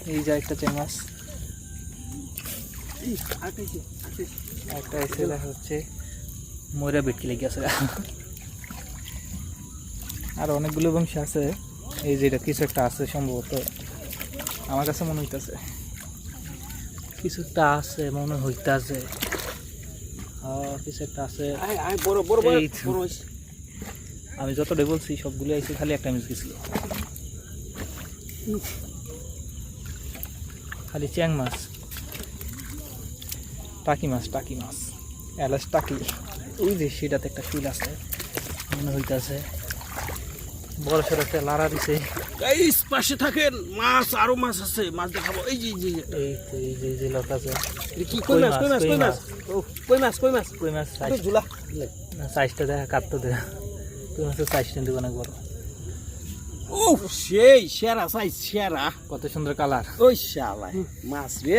এই যে একটা চিং মাছ, একটা এসে দেখা হচ্ছে ময়রা বেটকি লেগে আছে। আর অনেকগুলো বংশী আছে। এই যে এটা কিছু একটা আছে সম্ভবত, আমার কাছে মনে হইতেছে কিছু একটা আছে, মনে হইতেছে কিছু একটা আছে। আমি যতটা বলছি সবগুলো আইসে, খালি একটা মিস গেছিল, খালি চ্যাং মাছ, টাকি মাছ, এলাচ টাকি। ওই যে সেটাতে একটা শুল আছে মনে হইতেছে, বড় সড়ো একটা লাড়া দিছে। গাইস পাশে থাকেন, মাছ আরো মাছ আছে, মাছ দেখাবো। এই যে এই যে লতা আছে, কি কই মাছ কই মাছ ঝুলা সাইজটা দেখা, কাটতে দেখা, কই মাছের সাইজটা দেবো অনেক বড়। ও সেই সেরা সাইজ, সেরা কত সুন্দর কালার। ওই শালা মাছ রে।